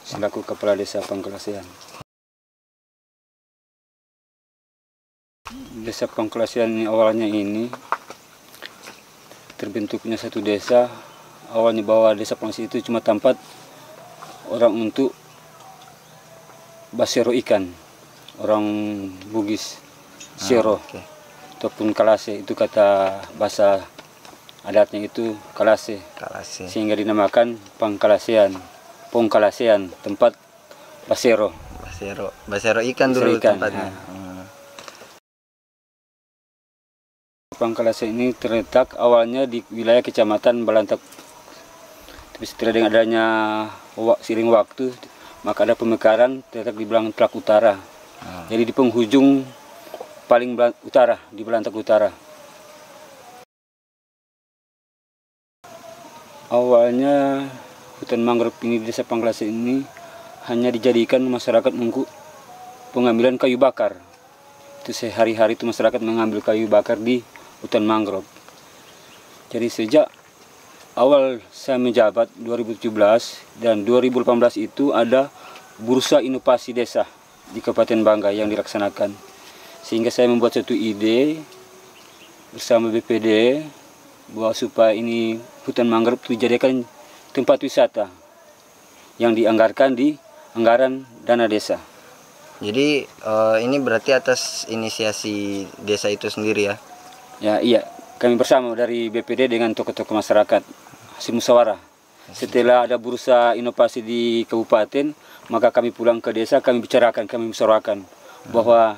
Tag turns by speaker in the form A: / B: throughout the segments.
A: selaku Kepala Desa Pangkalasean. Desa Pangkalasean ini awalnya ini terbentuknya satu desa. Awalnya bahwa desa Pangkalasean itu cuma tempat orang untuk basero ikan, orang Bugis sero ataupun kalase, itu kata bahasa adatnya itu kalase. Sehingga dinamakan Pangkalasean, Pongkalasean, tempat basero.
B: Basero ikan dulu tempatnya.
A: Pangkalasean ini terletak awalnya di wilayah Kecamatan Balantak. Tapi setelah dengan adanya seiring waktu, maka ada pemekaran terletak di Balantak Utara. Jadi di penghujung paling utara, di Balantak Utara. Awalnya hutan mangrove ini di Desa Pangkalasean ini hanya dijadikan masyarakat untuk pengambilan kayu bakar. Itu sehari-hari itu masyarakat mengambil kayu bakar di hutan mangrove. Jadi sejak awal saya menjabat 2017 dan 2018 itu ada bursa inovasi desa di Kabupaten Banggai yang dilaksanakan. Sehingga saya membuat satu ide bersama BPD bahwa supaya ini hutan mangrove dijadikan tempat wisata yang dianggarkan di anggaran dana desa.
B: Jadi ini berarti atas inisiasi desa itu sendiri ya?
A: Ya, iya, kami bersama dari BPD dengan tokoh-tokoh masyarakat, hasil musyawarah. Setelah ada bursa inovasi di kabupaten, maka kami pulang ke desa, kami bicarakan, kami musyawarahkan bahwa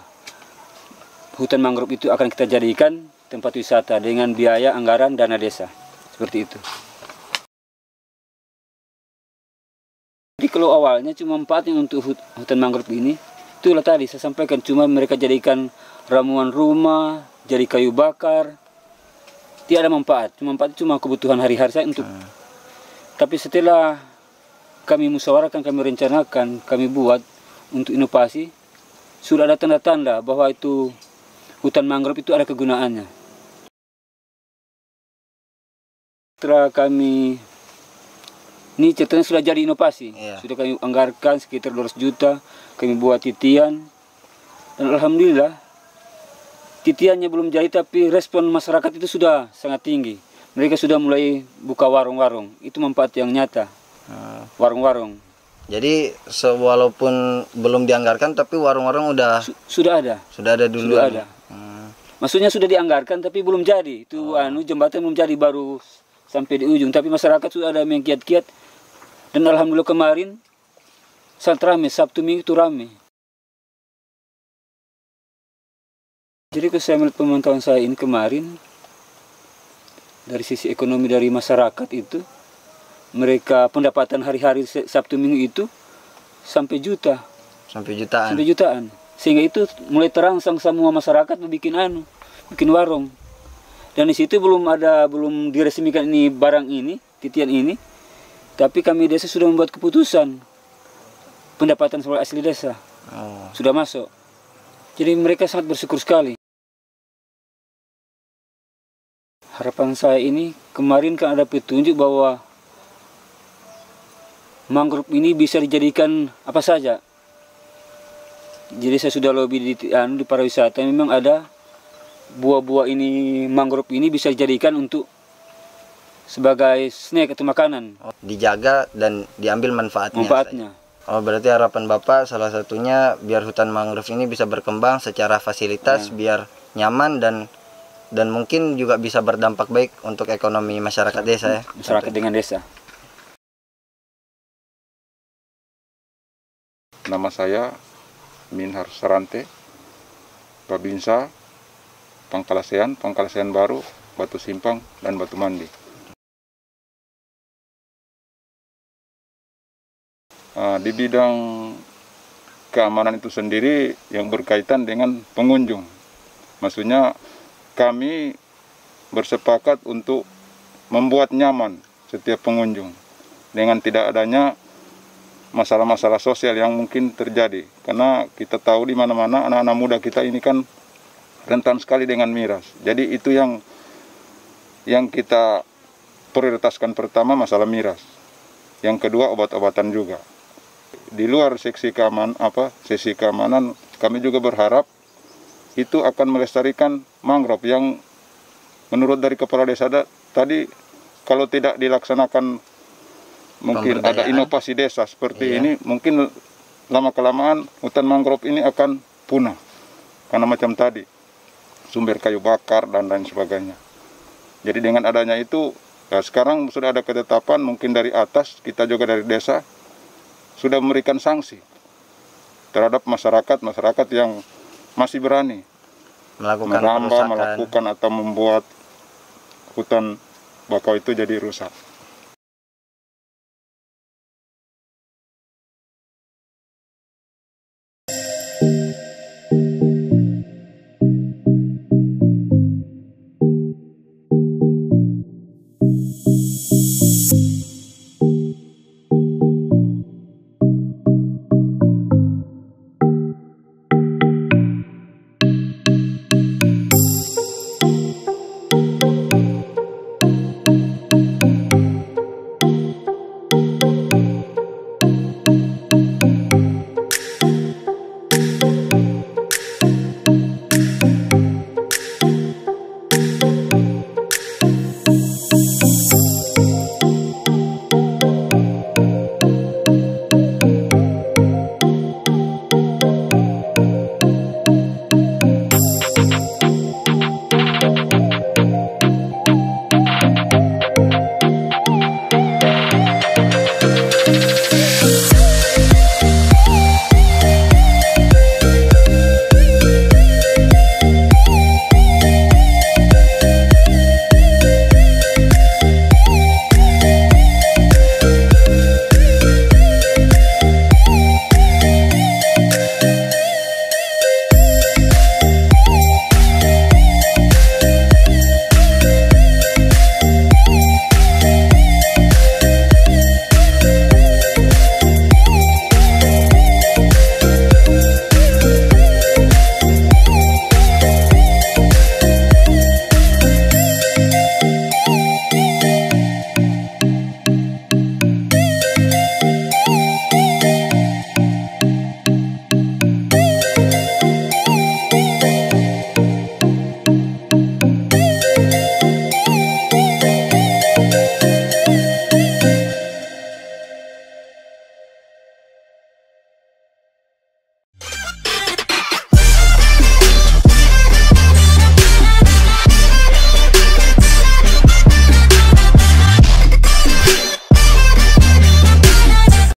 A: hutan mangrove itu akan kita jadikan tempat wisata dengan biaya anggaran dana desa. Seperti itu. Jadi kalau awalnya cuma manfaatnya untuk hutan mangrove ini, itulah tadi saya sampaikan, cuma mereka jadikan ramuan rumah, jadi kayu bakar, tidak ada manfaat. Manfaat cuma kebutuhan hari-hari saya untuk. Tapi setelah kami musyawarahkan, kami rencanakan, kami buat untuk inovasi, sudah ada tanda-tanda bahwa itu hutan mangrove itu ada kegunaannya. Setelah kami ini ceritanya sudah jadi inovasi, sudah kami anggarkan sekitar 200 juta, kami buat titian, dan alhamdulillah titiannya belum jadi, tapi respon masyarakat itu sudah sangat tinggi. Mereka sudah mulai buka warung-warung, itu manfaat yang nyata, warung-warung.
B: Jadi walaupun belum dianggarkan, tapi warung-warung udah
A: sudah ada.
B: Sudah ada dulu.
A: Sudah ada. Maksudnya sudah dianggarkan, tapi belum jadi. Itu jembatan belum jadi, baru sampai di ujung. Tapi masyarakat sudah ada yang kiat-kiat. Dan alhamdulillah kemarin sangat ramai, Sabtu Minggu itu ramai. Jadi kalau saya melihat pemantauan saya ini kemarin, dari sisi ekonomi dari masyarakat itu, mereka pendapatan hari-hari Sabtu Minggu itu sampai juta.
B: Sampai jutaan.
A: Sampai jutaan. Sehingga itu mulai terangsang semua masyarakat bikin warung. Dan di situ belum diresmikan ini barang ini, titian ini. Tapi kami desa sudah membuat keputusan pendapatan sebagai asli desa. Sudah masuk. Jadi mereka sangat bersyukur sekali. Harapan saya ini, kemarin kan ada petunjuk bahwa mangrove ini bisa dijadikan apa saja. Jadi saya sudah lobby di pariwisata, memang ada buah-buah ini, mangrove ini bisa dijadikan untuk sebagai snack atau makanan.
B: Dijaga dan diambil manfaatnya. Oh, berarti harapan Bapak salah satunya biar hutan mangrove ini bisa berkembang secara fasilitas, biar nyaman dan mungkin juga bisa berdampak baik untuk ekonomi masyarakat desa ya.
A: Masyarakat dengan desa.
C: Nama saya Minhar Sarante, Babinsa, Pangkalasean Baru, Batu Simpang, dan Batu Mandi. Di bidang keamanan itu sendiri yang berkaitan dengan pengunjung. Maksudnya kami bersepakat untuk membuat nyaman setiap pengunjung dengan tidak adanya masalah-masalah sosial yang mungkin terjadi. Karena kita tahu di mana-mana anak-anak muda kita ini kan rentan sekali dengan miras. Jadi itu yang kita prioritaskan pertama, masalah miras. Yang kedua obat-obatan juga. Di luar sesi keamanan, kami juga berharap itu akan melestarikan mangrove yang menurut dari kepala desa tadi, kalau tidak dilaksanakan mungkin ada inovasi desa seperti ini, mungkin lama-kelamaan hutan mangrove ini akan punah. Karena macam tadi, sumber kayu bakar dan lain sebagainya. Jadi dengan adanya itu, ya sekarang sudah ada ketetapan mungkin dari atas, kita juga dari desa, sudah memberikan sanksi terhadap masyarakat yang masih berani melakukan atau membuat hutan bakau itu jadi rusak.